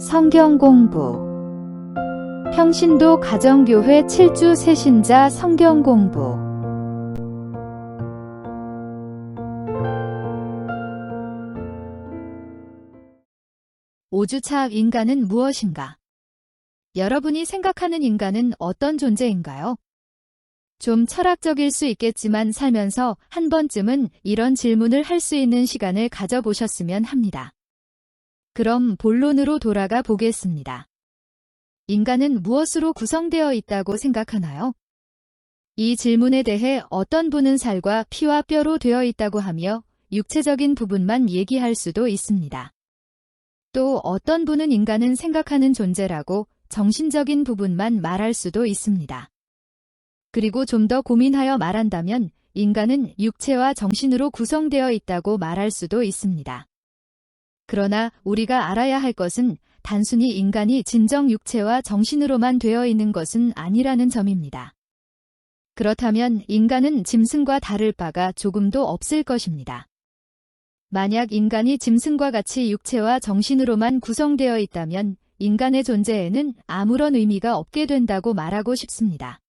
성경 공부 평신도 가정교회 7주 새신자 성경 공부 5주차 인간은 무엇인가? 여러분이 생각하는 인간은 어떤 존재인가요? 좀 철학적일 수 있겠지만 살면서 한 번쯤은 이런 질문을 할 수 있는 시간을 가져보셨으면 합니다. 그럼 본론으로 돌아가 보겠습니다. 인간은 무엇으로 구성되어 있다고 생각하나요? 이 질문에 대해 어떤 분은 살과 피와 뼈로 되어 있다고 하며 육체적인 부분만 얘기할 수도 있습니다. 또 어떤 분은 인간은 생각하는 존재라고 정신적인 부분만 말할 수도 있습니다. 그리고 좀 더 고민하여 말한다면 인간은 육체와 정신으로 구성되어 있다고 말할 수도 있습니다. 그러나 우리가 알아야 할 것은 단순히 인간이 진정 육체와 정신으로만 되어 있는 것은 아니라는 점입니다. 그렇다면 인간은 짐승과 다를 바가 조금도 없을 것입니다. 만약 인간이 짐승과 같이 육체와 정신으로만 구성되어 있다면 인간의 존재에는 아무런 의미가 없게 된다고 말하고 싶습니다.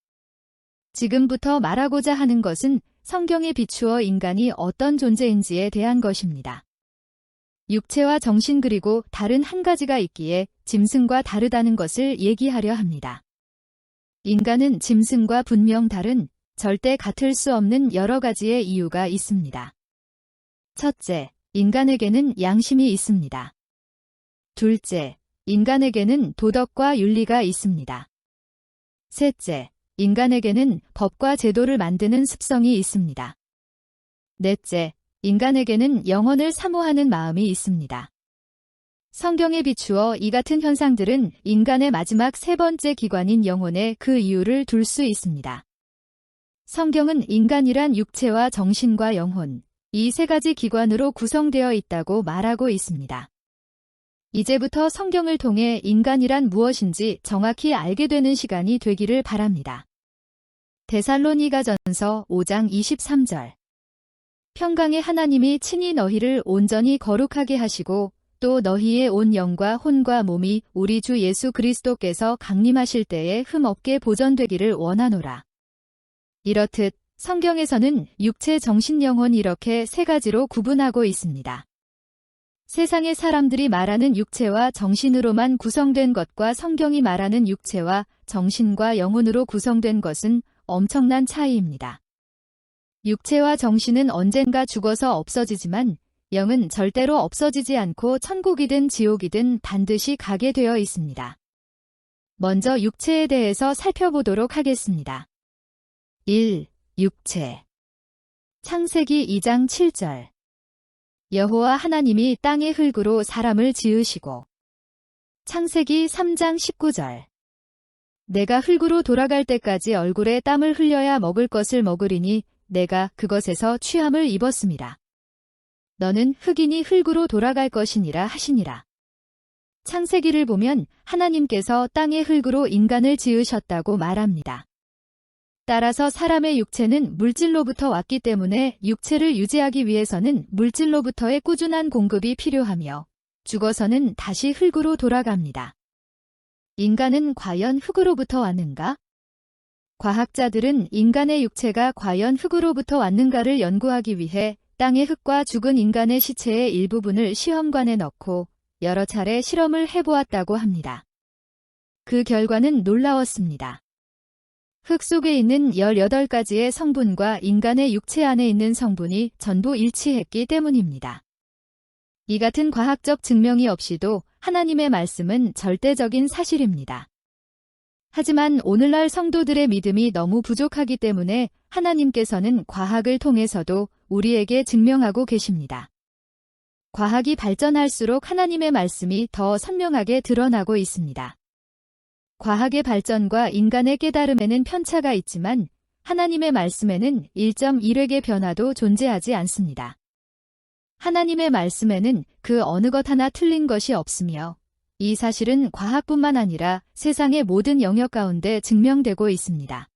지금부터 말하고자 하는 것은 성경에 비추어 인간이 어떤 존재인지에 대한 것입니다. 육체와 정신 그리고 다른 한 가지가 있기에 짐승과 다르다는 것을 얘기하려 합니다. 인간은 짐승과 분명 다른, 절대 같을 수 없는 여러 가지의 이유가 있습니다. 첫째, 인간에게는 양심이 있습니다. 둘째, 인간에게는 도덕과 윤리가 있습니다. 셋째, 인간에게는 법과 제도를 만드는 습성이 있습니다. 넷째, 인간에게는 영혼을 사모하는 마음이 있습니다. 성경에 비추어 이 같은 현상들은 인간의 마지막 세 번째 기관인 영혼에 그 이유를 둘 수 있습니다. 성경은 인간이란 육체와 정신과 영혼, 이 세 가지 기관으로 구성되어 있다고 말하고 있습니다. 이제부터 성경을 통해 인간이란 무엇인지 정확히 알게 되는 시간이 되기를 바랍니다. 데살로니가전서 5장 23절 평강의 하나님이 친히 너희를 온전히 거룩하게 하시고 또 너희의 온 영과 혼과 몸이 우리 주 예수 그리스도께서 강림하실 때에 흠없게 보전되기를 원하노라. 이렇듯 성경에서는 육체, 정신, 영혼 이렇게 세 가지로 구분하고 있습니다. 세상의 사람들이 말하는 육체와 정신으로만 구성된 것과 성경이 말하는 육체와 정신과 영혼으로 구성된 것은 엄청난 차이입니다. 육체와 정신은 언젠가 죽어서 없어지지만 영은 절대로 없어지지 않고 천국이든 지옥이든 반드시 가게 되어 있습니다. 먼저 육체에 대해서 살펴보도록 하겠습니다. 1. 육체 창세기 2장 7절 여호와 하나님이 땅의 흙으로 사람을 지으시고 창세기 3장 19절 내가 흙으로 돌아갈 때까지 얼굴에 땀을 흘려야 먹을 것을 먹으리니 내가 그것에서 취함을 입었습니다. 너는 흙이니 흙으로 돌아갈 것이니라 하시니라. 창세기를 보면 하나님께서 땅의 흙으로 인간을 지으셨다고 말합니다. 따라서 사람의 육체는 물질로부터 왔기 때문에 육체를 유지하기 위해서는 물질로부터의 꾸준한 공급이 필요하며 죽어서는 다시 흙으로 돌아갑니다. 인간은 과연 흙으로부터 왔는가? 과학자들은 인간의 육체가 과연 흙으로부터 왔는가를 연구하기 위해 땅의 흙과 죽은 인간의 시체의 일부분을 시험관에 넣고 여러 차례 실험을 해보았다고 합니다. 그 결과는 놀라웠습니다. 흙 속에 있는 18가지의 성분과 인간의 육체 안에 있는 성분이 전부 일치했기 때문입니다. 이 같은 과학적 증명이 없이도 하나님의 말씀은 절대적인 사실입니다. 하지만 오늘날 성도들의 믿음이 너무 부족하기 때문에 하나님께서는 과학을 통해서도 우리에게 증명하고 계십니다. 과학이 발전할수록 하나님의 말씀이 더 선명하게 드러나고 있습니다. 과학의 발전과 인간의 깨달음에는 편차가 있지만 하나님의 말씀에는 1.1획의 변화도 존재하지 않습니다. 하나님의 말씀에는 그 어느 것 하나 틀린 것이 없으며 이 사실은 과학뿐만 아니라 세상의 모든 영역 가운데 증명되고 있습니다.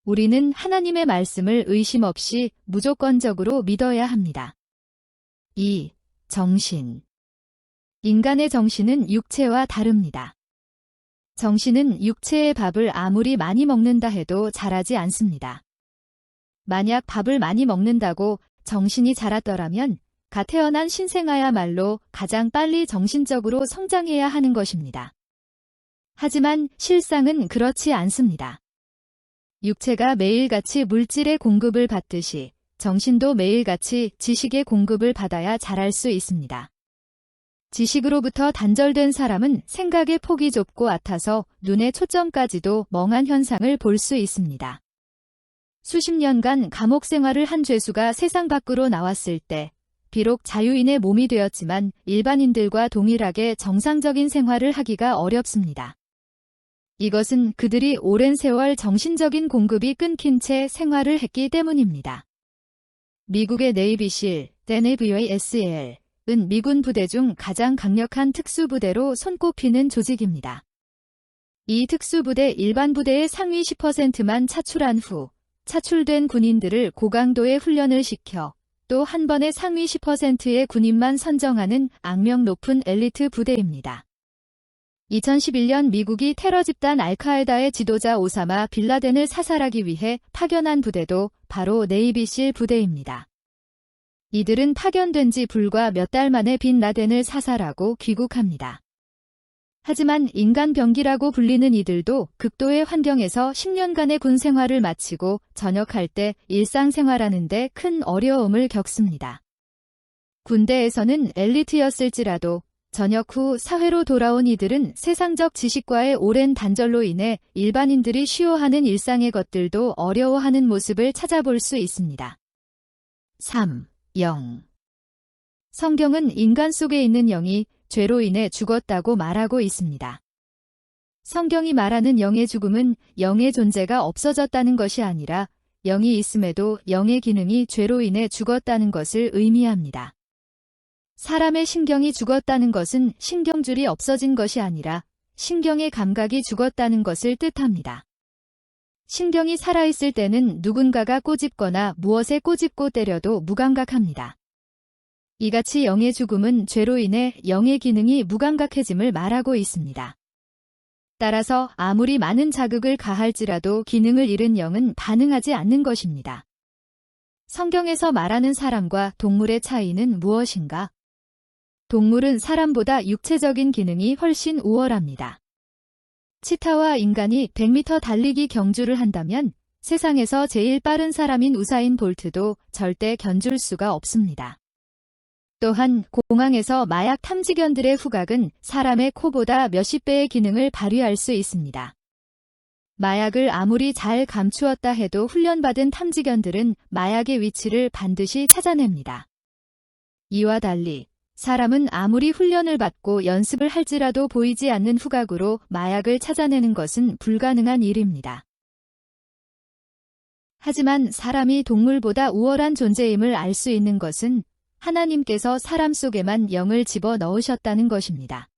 우리는 하나님의 말씀을 의심 없이 무조건적으로 믿어야 합니다. 2. 정신 인간의 정신은 육체와 다릅니다. 정신은 육체의 밥을 아무리 많이 먹는다 해도 자라지 않습니다. 만약 밥을 많이 먹는다고 정신이 자랐더라면 갓 태어난 신생아야말로 가장 빨리 정신적으로 성장해야 하는 것입니다. 하지만 실상은 그렇지 않습니다. 육체가 매일같이 물질의 공급을 받듯이 정신도 매일같이 지식의 공급을 받아야 자랄 수 있습니다. 지식으로부터 단절된 사람은 생각의 폭이 좁고 얕아서 눈의 초점까지도 멍한 현상을 볼 수 있습니다. 수십 년간 감옥 생활을 한 죄수가 세상 밖으로 나왔을 때 비록 자유인의 몸이 되었지만 일반인들과 동일하게 정상적인 생활을 하기가 어렵습니다. 이것은 그들이 오랜 세월 정신적인 공급이 끊긴 채 생활을 했기 때문입니다. 미국의 네이비실, NAVASL 은 미군 부대 중 가장 강력한 특수부대로 손꼽히는 조직입니다. 이 특수부대 일반 부대의 상위 10%만 차출한 후 차출된 군인들을 고강도의 훈련을 시켜 또 한 번에 상위 10%의 군인만 선정하는 악명 높은 엘리트 부대입니다. 2011년 미국이 테러 집단 알카에다의 지도자 오사마 빌라덴을 사살하기 위해 파견한 부대도 바로 네이비실 부대입니다. 이들은 파견된 지 불과 몇 달 만에 빈 라덴을 사살하고 귀국합니다. 하지만 인간병기라고 불리는 이들도 극도의 환경에서 10년간의 군 생활을 마치고 전역할 때 일상생활하는 데 큰 어려움을 겪습니다. 군대에서는 엘리트였을지라도 전역 후 사회로 돌아온 이들은 세상적 지식과의 오랜 단절로 인해 일반인들이 쉬워하는 일상의 것들도 어려워하는 모습을 찾아볼 수 있습니다. 3. 영. 성경은 인간 속에 있는 영이 죄로 인해 죽었다고 말하고 있습니다. 성경이 말하는 영의 죽음은 영의 존재가 없어졌다는 것이 아니라 영이 있음에도 영의 기능이 죄로 인해 죽었다는 것을 의미합니다. 사람의 신경이 죽었다는 것은 신경줄이 없어진 것이 아니라 신경의 감각이 죽었다는 것을 뜻합니다. 신경이 살아있을 때는 누군가가 꼬집거나 무엇에 꼬집고 때려도 무감각합니다. 이같이 영의 죽음은 죄로 인해 영의 기능이 무감각해짐을 말하고 있습니다. 따라서 아무리 많은 자극을 가할지라도 기능을 잃은 영은 반응하지 않는 것입니다. 성경에서 말하는 사람과 동물의 차이는 무엇인가? 동물은 사람보다 육체적인 기능이 훨씬 우월합니다. 치타와 인간이 100m 달리기 경주를 한다면 세상에서 제일 빠른 사람인 우사인 볼트도 절대 견줄 수가 없습니다. 또한 공항에서 마약 탐지견들의 후각은 사람의 코보다 몇십 배의 기능을 발휘할 수 있습니다. 마약을 아무리 잘 감추었다 해도 훈련받은 탐지견들은 마약의 위치를 반드시 찾아냅니다. 이와 달리 사람은 아무리 훈련을 받고 연습을 할지라도 보이지 않는 후각으로 마약을 찾아내는 것은 불가능한 일입니다. 하지만 사람이 동물보다 우월한 존재임을 알 수 있는 것은 하나님께서 사람 속에만 영을 집어넣으셨다는 것입니다.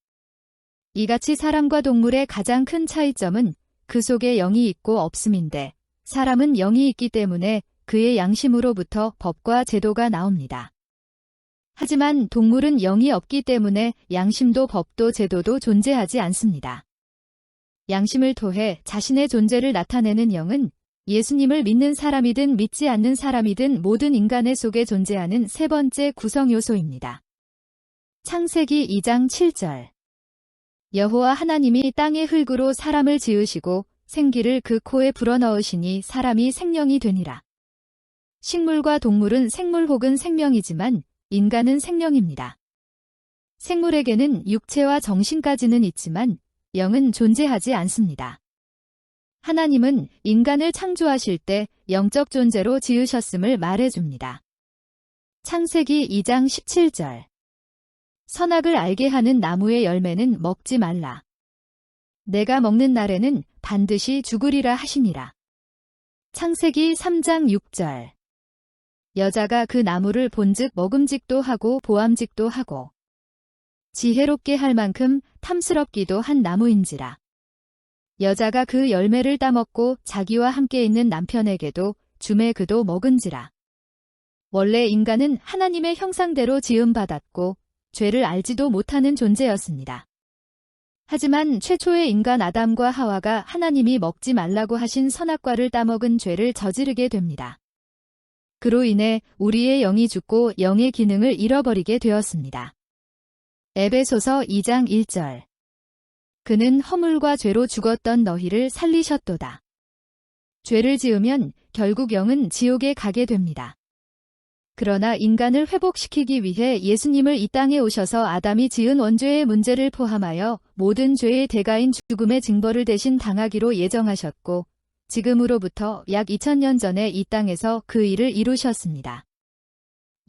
이같이 사람과 동물의 가장 큰 차이점은 그 속에 영이 있고 없음인데 사람은 영이 있기 때문에 그의 양심으로부터 법과 제도가 나옵니다. 하지만 동물은 영이 없기 때문에 양심도 법도 제도도 존재하지 않습니다. 양심을 통해 자신의 존재를 나타내는 영은 예수님을 믿는 사람이든 믿지 않는 사람이든 모든 인간의 속에 존재하는 세 번째 구성 요소입니다. 창세기 2장 7절. 여호와 하나님이 땅의 흙으로 사람을 지으시고 생기를 그 코에 불어넣으시니 사람이 생명이 되니라. 식물과 동물은 생물 혹은 생명이지만 인간은 생명입니다. 생물에게는 육체와 정신까지는 있지만 영은 존재하지 않습니다. 하나님은 인간을 창조하실 때 영적 존재로 지으셨음을 말해줍니다. 창세기 2장 17절. 선악을 알게 하는 나무의 열매는 먹지 말라. 내가 먹는 날에는 반드시 죽으리라 하시니라. 창세기 3장 6절. 여자가 그 나무를 본즉 먹음직도 하고 보암직도 하고 지혜롭게 할 만큼 탐스럽기도 한 나무인지라. 여자가 그 열매를 따먹고 자기와 함께 있는 남편에게도 주매 그도 먹은지라. 원래 인간은 하나님의 형상대로 지음받았고 죄를 알지도 못하는 존재였습니다. 하지만 최초의 인간 아담과 하와가 하나님이 먹지 말라고 하신 선악과를 따먹은 죄를 저지르게 됩니다. 그로 인해 우리의 영이 죽고 영의 기능을 잃어버리게 되었습니다. 에베소서 2장 1절. 그는 허물과 죄로 죽었던 너희를 살리셨도다. 죄를 지으면 결국 영은 지옥에 가게 됩니다. 그러나 인간을 회복시키기 위해 예수님을 이 땅에 오셔서 아담이 지은 원죄의 문제를 포함하여 모든 죄의 대가인 죽음의 징벌을 대신 당하기로 예정하셨고 지금으로부터 약 2000년 전에 이 땅에서 그 일을 이루셨습니다.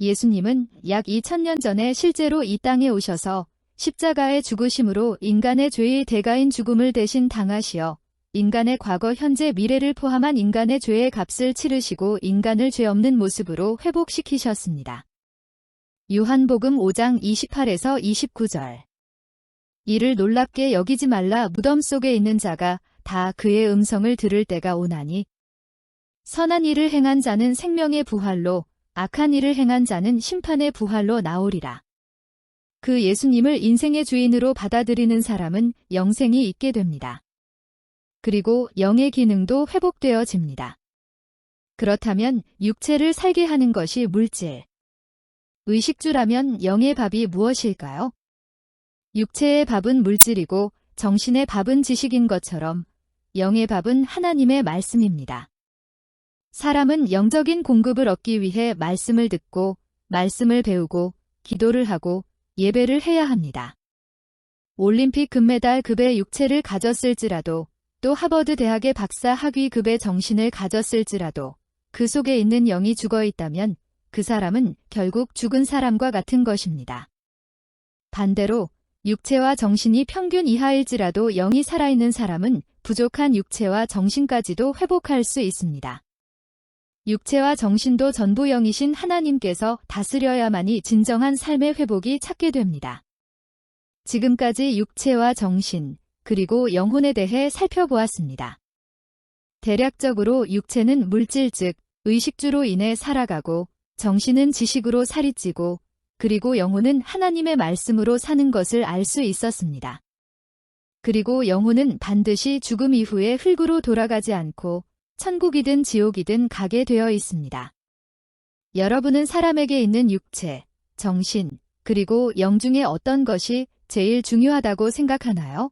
예수님은 약 2000년 전에 실제로 이 땅에 오셔서 십자가의 죽으심으로 인간의 죄의 대가인 죽음을 대신 당하시어 인간의 과거, 현재, 미래를 포함한 인간의 죄의 값을 치르시고 인간을 죄 없는 모습으로 회복시키셨습니다. 요한복음 5장 28에서 29절. 이를 놀랍게 여기지 말라. 무덤 속에 있는 자가 다 그의 음성을 들을 때가 오나니 선한 일을 행한 자는 생명의 부활로 악한 일을 행한 자는 심판의 부활로 나오리라. 그 예수님을 인생의 주인으로 받아들이는 사람은 영생이 있게 됩니다. 그리고 영의 기능도 회복되어집니다. 그렇다면 육체를 살게 하는 것이 물질, 의식주라면 영의 밥이 무엇일까요? 육체의 밥은 물질이고 정신의 밥은 지식인 것처럼 영의 밥은 하나님의 말씀입니다. 사람은 영적인 공급을 얻기 위해 말씀을 듣고 말씀을 배우고 기도를 하고 예배를 해야 합니다. 올림픽 금메달급의 육체를 가졌을지라도 또 하버드 대학의 박사 학위급의 정신을 가졌을지라도 그 속에 있는 영이 죽어 있다면 그 사람은 결국 죽은 사람과 같은 것입니다. 반대로 육체와 정신이 평균 이하일지라도 영이 살아있는 사람은 부족한 육체와 정신까지도 회복할 수 있습니다. 육체와 정신도 전부 영이신 하나님께서 다스려야만이 진정한 삶의 회복이 찾게 됩니다. 지금까지 육체와 정신, 그리고 영혼에 대해 살펴보았습니다. 대략적으로 육체는 물질 즉 의식주로 인해 살아가고 정신은 지식으로 살이 찌고 그리고 영혼은 하나님의 말씀으로 사는 것을 알 수 있었습니다. 그리고 영혼은 반드시 죽음 이후에 흙으로 돌아가지 않고 천국이든 지옥이든 가게 되어 있습니다. 여러분은 사람에게 있는 육체, 정신, 그리고 영 중에 어떤 것이 제일 중요하다고 생각하나요?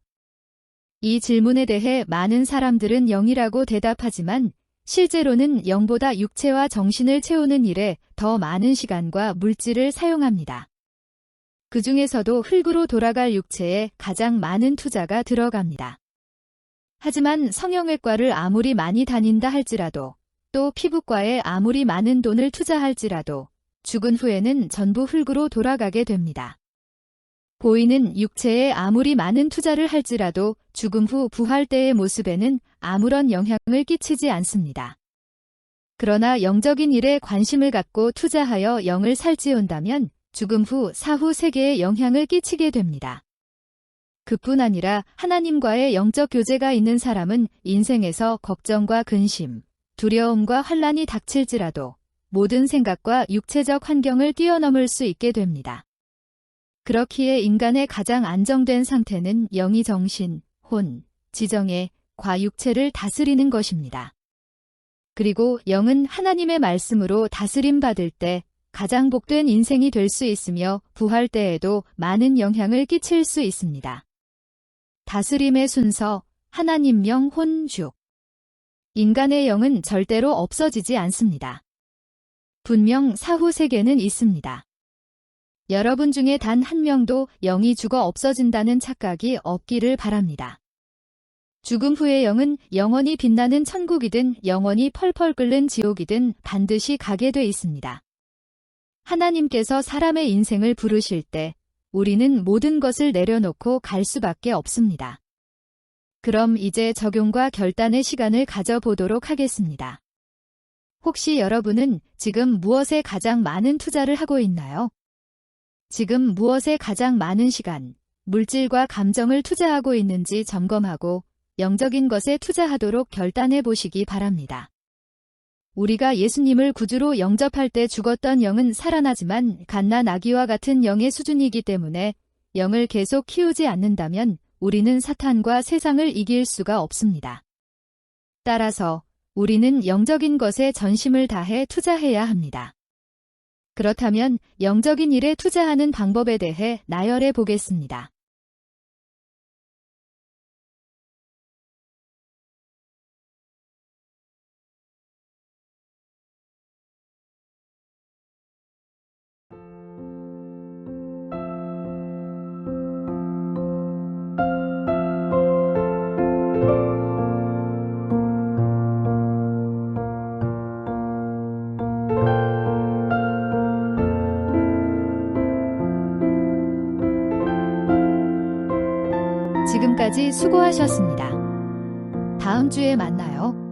이 질문에 대해 많은 사람들은 영이라고 대답하지만 실제로는 영보다 육체와 정신을 채우는 일에 더 많은 시간과 물질을 사용합니다. 그 중에서도 흙으로 돌아갈 육체에 가장 많은 투자가 들어갑니다. 하지만 성형외과를 아무리 많이 다닌다 할지라도 또 피부과에 아무리 많은 돈을 투자할지라도 죽은 후에는 전부 흙으로 돌아가게 됩니다. 보이는 육체에 아무리 많은 투자를 할지라도 죽음 후 부활 때의 모습에는 아무런 영향을 끼치지 않습니다. 그러나 영적인 일에 관심을 갖고 투자하여 영을 살찌운다면 죽음 후 사후 세계에 영향을 끼치게 됩니다. 그뿐 아니라 하나님과의 영적 교제가 있는 사람은 인생에서 걱정과 근심, 두려움과 환란이 닥칠지라도 모든 생각과 육체적 환경을 뛰어넘을 수 있게 됩니다. 그렇기에 인간의 가장 안정된 상태는 영이 정신, 혼, 지정에 과육체를 다스리는 것입니다. 그리고 영은 하나님의 말씀으로 다스림 받을 때 가장 복된 인생이 될 수 있으며 부활 때에도 많은 영향을 끼칠 수 있습니다. 다스림의 순서, 하나님 영, 혼, 죽. 인간의 영은 절대로 없어지지 않습니다. 분명 사후 세계는 있습니다. 여러분 중에 단 한 명도 영이 죽어 없어진다는 착각이 없기를 바랍니다. 죽음 후의 영은 영원히 빛나는 천국이든 영원히 펄펄 끓는 지옥이든 반드시 가게 돼 있습니다. 하나님께서 사람의 인생을 부르실 때 우리는 모든 것을 내려놓고 갈 수밖에 없습니다. 그럼 이제 적용과 결단의 시간을 가져보도록 하겠습니다. 혹시 여러분은 지금 무엇에 가장 많은 투자를 하고 있나요? 지금 무엇에 가장 많은 시간, 물질과 감정을 투자하고 있는지 점검하고 영적인 것에 투자하도록 결단해 보시기 바랍니다. 우리가 예수님을 구주로 영접할 때 죽었던 영은 살아나지만 갓난 아기와 같은 영의 수준이기 때문에 영을 계속 키우지 않는다면 우리는 사탄과 세상을 이길 수가 없습니다. 따라서 우리는 영적인 것에 전심을 다해 투자해야 합니다. 그렇다면 영적인 일에 투자하는 방법에 대해 나열해 보겠습니다. 지금까지 수고하셨습니다. 다음 주에 만나요.